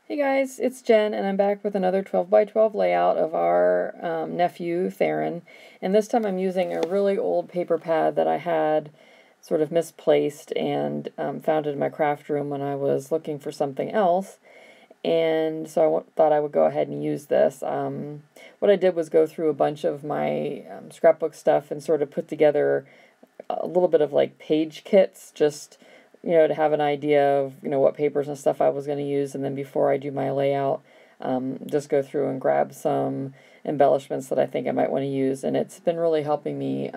Hey guys, it's Jen, and I'm back with another 12 by 12 layout of our nephew, Theron. And this time I'm using a really old paper pad that I had sort of misplaced and found in my craft room when I was looking for something else. And so I thought I would go ahead and use this. What I did was go through a bunch of my scrapbook stuff and sort of put together a little bit of like page kits, just to have an idea of, what papers and stuff I was going to use, and then before I do my layout, just go through and grab some embellishments that I think I might want to use, and it's been really helping me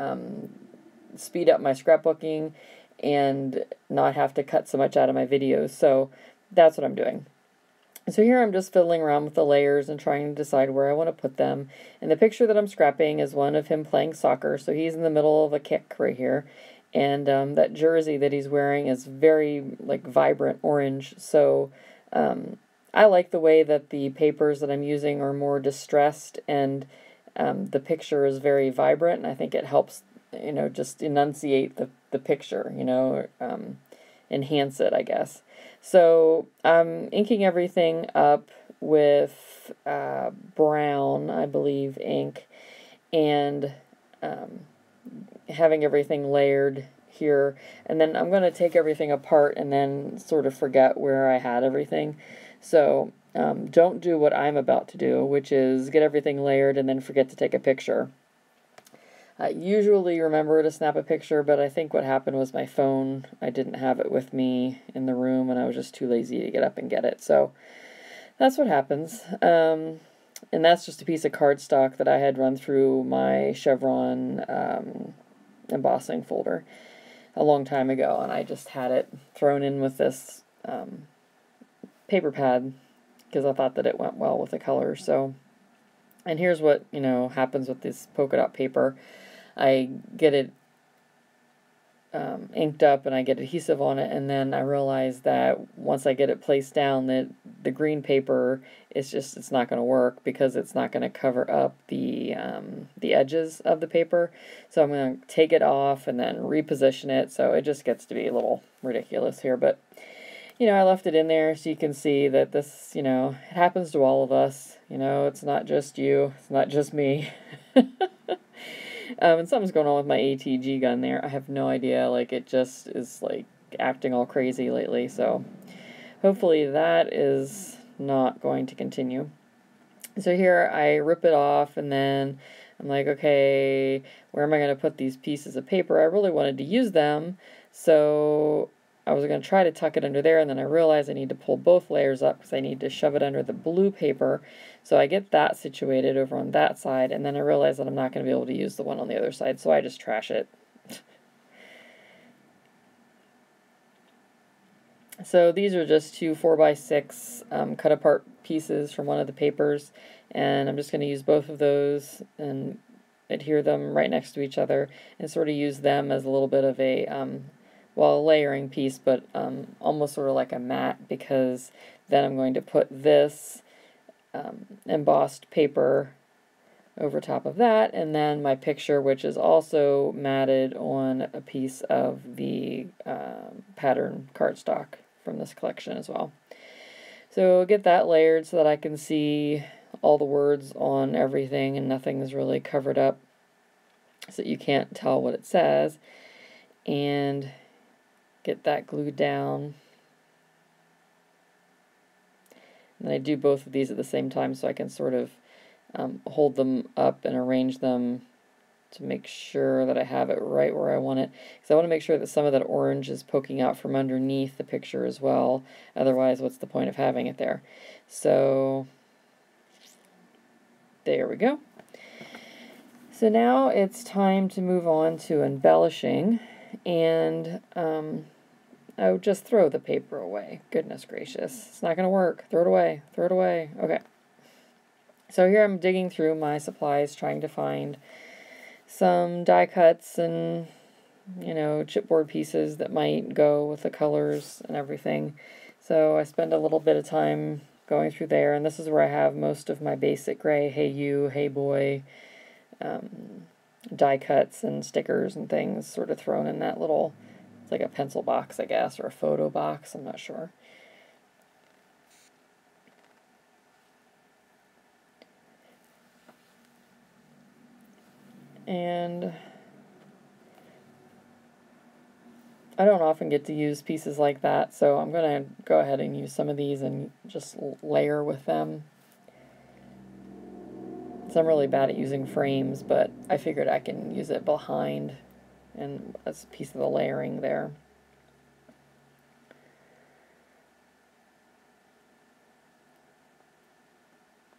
speed up my scrapbooking and not have to cut so much out of my videos, so that's what I'm doing. So here I'm just fiddling around with the layers and trying to decide where I want to put them. And the picture that I'm scrapping is one of him playing soccer, so he's in the middle of a kick right here. And that jersey that he's wearing is very vibrant orange, so I like the way that the papers that I'm using are more distressed, and the picture is very vibrant, and I think it helps just enunciate the picture, enhance it, I guess. So I'm inking everything up with brown, I believe, ink, and having everything layered here, and then I'm going to take everything apart and then sort of forget where I had everything. So don't do what I'm about to do, which is get everything layered and then forget to take a picture. I usually remember to snap a picture, but I think what happened was my phone, I didn't have it with me in the room and I was just too lazy to get up and get it. So that's what happens. And that's just a piece of cardstock that I had run through my chevron embossing folder a long time ago, and I just had it thrown in with this paper pad because I thought that it went well with the color. So, and here's what happens with this polka dot paper. I get it inked up and I get adhesive on it, and then I realize that once I get it placed down, that the green paper it's not going to work because it's not going to cover up the edges of the paper. So I'm going to take it off and then reposition it, so it just gets to be a little ridiculous here, but I left it in there so you can see that this, it happens to all of us. It's not just you, it's not just me. And something's going on with my ATG gun there. I have no idea. It just is acting all crazy lately. So hopefully that is not going to continue. So here I rip it off, and then I'm like, okay, where am I going to put these pieces of paper? I really wanted to use them, so I was going to try to tuck it under there, and then I realized I need to pull both layers up because I need to shove it under the blue paper. So I get that situated over on that side, and then I realize that I'm not going to be able to use the one on the other side, so I just trash it. So these are just two 4x6 cut apart pieces from one of the papers, and I'm just going to use both of those and adhere them right next to each other and sort of use them as a little bit of a a layering piece, but almost sort of like a mat, because then I'm going to put this embossed paper over top of that, and then my picture, which is also matted on a piece of the pattern cardstock from this collection as well. So get that layered so that I can see all the words on everything and nothing is really covered up so that you can't tell what it says, and get that glued down. And I do both of these at the same time so I can sort of hold them up and arrange them to make sure that I have it right where I want it. Because I want to make sure that some of that orange is poking out from underneath the picture as well. Otherwise, what's the point of having it there? So there we go. So now it's time to move on to embellishing, and I would just throw the paper away. Goodness gracious. It's not going to work. Throw it away. Throw it away. Okay. So here I'm digging through my supplies trying to find some die cuts and, chipboard pieces that might go with the colors and everything. So I spend a little bit of time going through there, and this is where I have most of my basic gray, hey you, hey boy, die cuts and stickers and things sort of thrown in that little, it's like a pencil box, I guess, or a photo box, I'm not sure. And I don't often get to use pieces like that, so I'm going to go ahead and use some of these and just layer with them. So I'm really bad at using frames, but I figured I can use it behind and as a piece of the layering there.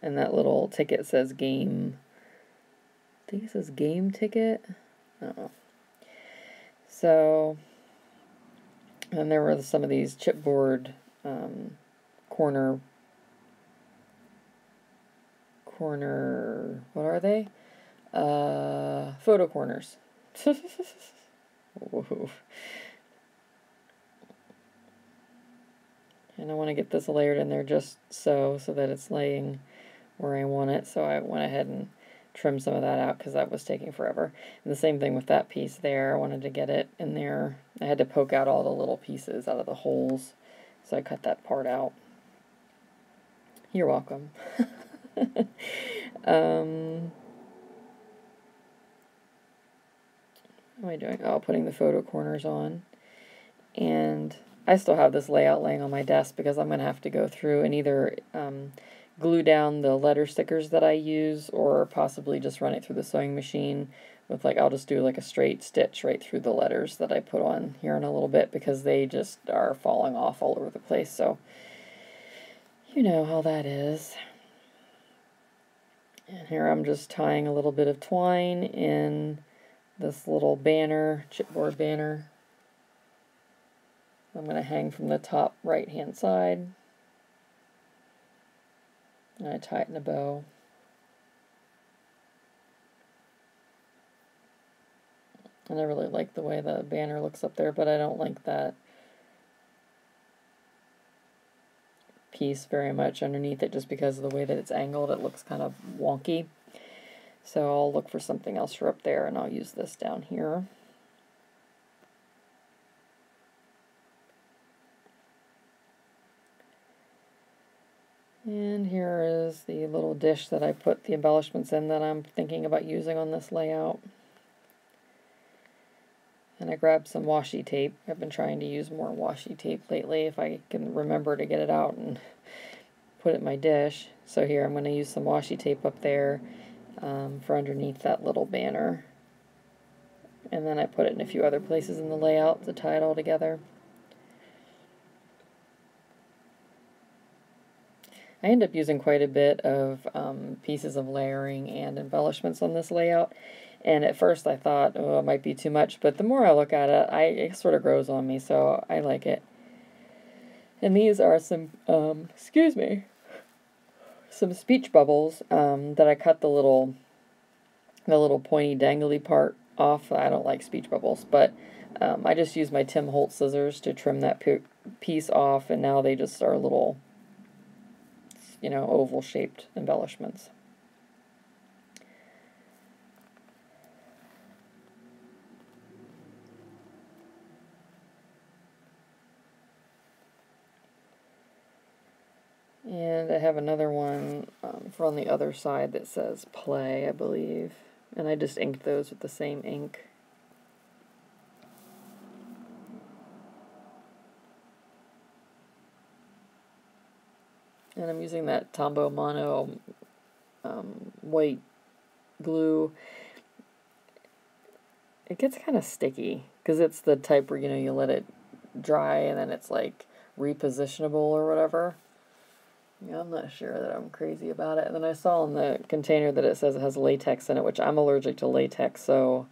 And that little ticket says game. I think it says game ticket. I don't know. So, and there were some of these chipboard corner, what are they? Photo corners. Whoa. And I want to get this layered in there just so that it's laying where I want it. So I went ahead and trimmed some of that out because that was taking forever. And the same thing with that piece there. I wanted to get it in there. I had to poke out all the little pieces out of the holes. So I cut that part out. You're welcome. What am I doing? Oh, putting the photo corners on. And I still have this layout laying on my desk because I'm going to have to go through and either glue down the letter stickers that I use or possibly just run it through the sewing machine with I'll just do a straight stitch right through the letters that I put on here in a little bit because they just are falling off all over the place. So you know how that is. And here I'm just tying a little bit of twine in this little banner, chipboard banner. I'm going to hang from the top right hand side. And I tie it in a bow. And I really like the way the banner looks up there, but I don't like that piece very much underneath it just because of the way that it's angled. It looks kind of wonky. So I'll look for something else for up there and I'll use this down here. And here is the little dish that I put the embellishments in that I'm thinking about using on this layout. And I grabbed some washi tape. I've been trying to use more washi tape lately if I can remember to get it out and put it in my dish. So here I'm going to use some washi tape up there for underneath that little banner. And then I put it in a few other places in the layout to tie it all together. I end up using quite a bit of pieces of layering and embellishments on this layout. And at first I thought, oh, it might be too much, but the more I look at it, it sort of grows on me, so I like it. And these are some, excuse me, some speech bubbles that I cut the little pointy dangly part off. I don't like speech bubbles, but I just used my Tim Holtz scissors to trim that piece off, and now they just are little, oval-shaped embellishments. And I have another one from the other side that says play, I believe. And I just inked those with the same ink. And I'm using that Tombow Mono white glue. It gets kind of sticky because it's the type where, you let it dry and then it's repositionable or whatever. Yeah, I'm not sure that I'm crazy about it. And then I saw in the container that it says it has latex in it, which I'm allergic to latex, so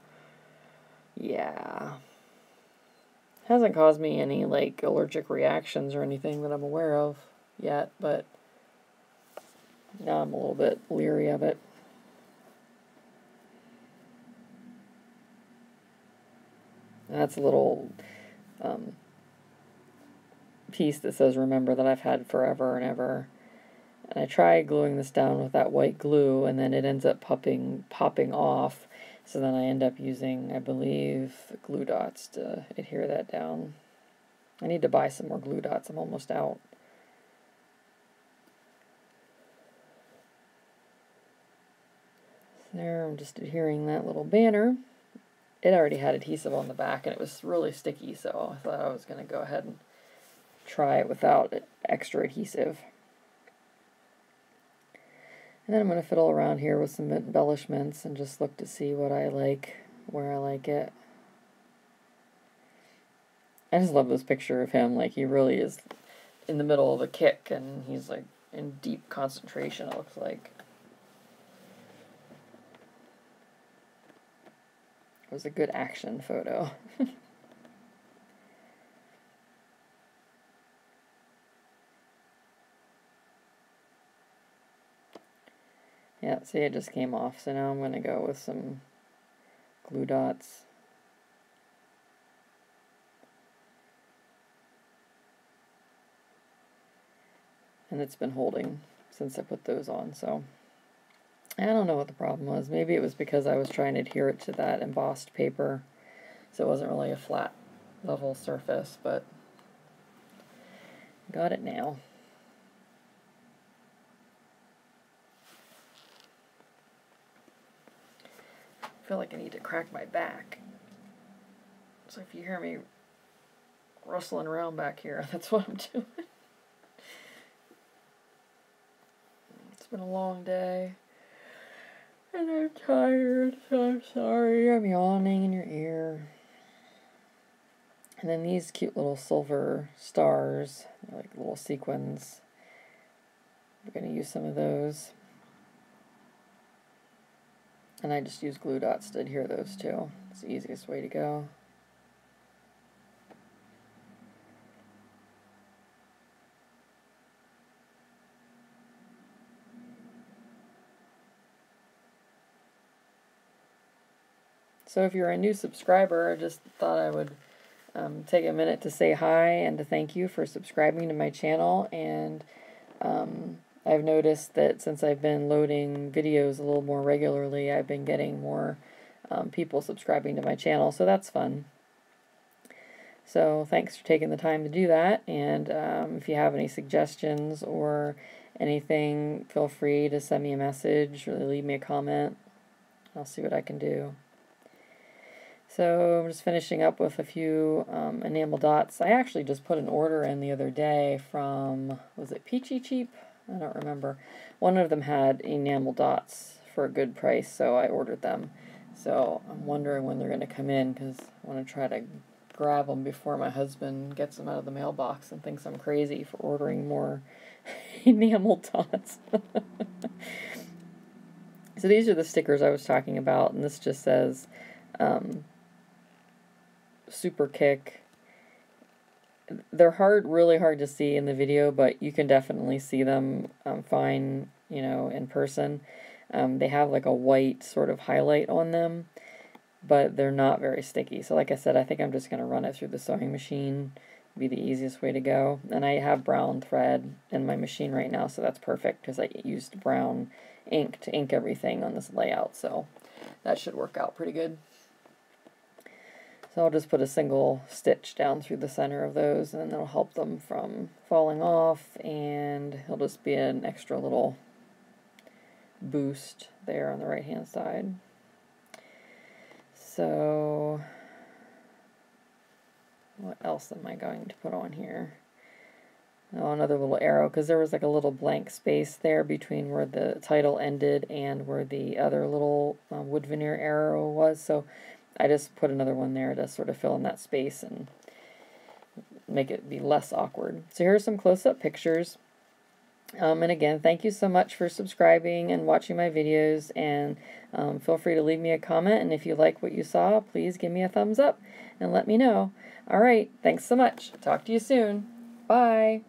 yeah. Hasn't caused me any allergic reactions or anything that I'm aware of yet, but now I'm a little bit leery of it. That's a little piece that says remember that I've had forever and ever. And I try gluing this down with that white glue, and then it ends up popping off. So then I end up using, I believe, glue dots to adhere that down. I need to buy some more glue dots. I'm almost out. There, I'm just adhering that little banner. It already had adhesive on the back and it was really sticky, so I thought I was going to go ahead and try it without extra adhesive. And then I'm going to fiddle around here with some embellishments and just look to see what I like, where I like it. I just love this picture of him, like he really is in the middle of a kick and he's like in deep concentration, it looks like. It was a good action photo. Yeah, see, it just came off, so now I'm going to go with some glue dots. And it's been holding since I put those on, so I don't know what the problem was. Maybe it was because I was trying to adhere it to that embossed paper, so it wasn't really a flat, level surface, but got it now. I feel like I need to crack my back. So if you hear me rustling around back here, that's what I'm doing. It's been a long day. And I'm tired, so I'm sorry. I'm yawning in your ear. And then these cute little silver stars, like little sequins. We're going to use some of those. And I just use glue dots to adhere those too. It's the easiest way to go. So if you're a new subscriber, I just thought I would take a minute to say hi and to thank you for subscribing to my channel. And I've noticed that since I've been loading videos a little more regularly, I've been getting more people subscribing to my channel, so that's fun. So thanks for taking the time to do that, and if you have any suggestions or anything, feel free to send me a message or leave me a comment. I'll see what I can do. So I'm just finishing up with a few enamel dots. I actually just put an order in the other day from, was it Peachy Cheap? I don't remember. One of them had enamel dots for a good price, so I ordered them. So I'm wondering when they're going to come in, because I want to try to grab them before my husband gets them out of the mailbox and thinks I'm crazy for ordering more enamel dots. So these are the stickers I was talking about, and this just says Super Kick. They're really hard to see in the video, but you can definitely see them fine, you know, in person. They have like a white sort of highlight on them, but they're not very sticky. So like I said, I think I'm just going to run it through the sewing machine. Be the easiest way to go. And I have brown thread in my machine right now, so that's perfect because I used brown ink to ink everything on this layout, so that should work out pretty good. So I'll just put a single stitch down through the center of those, and that'll help them from falling off, and it'll just be an extra little boost there on the right hand side. So what else am I going to put on here? Oh, another little arrow, because there was like a little blank space there between where the title ended and where the other little wood veneer arrow was, so I just put another one there to sort of fill in that space and make it be less awkward. So here's some close-up pictures. And again, thank you so much for subscribing and watching my videos, and feel free to leave me a comment, and if you like what you saw, please give me a thumbs up and let me know. Alright, thanks so much. Talk to you soon. Bye.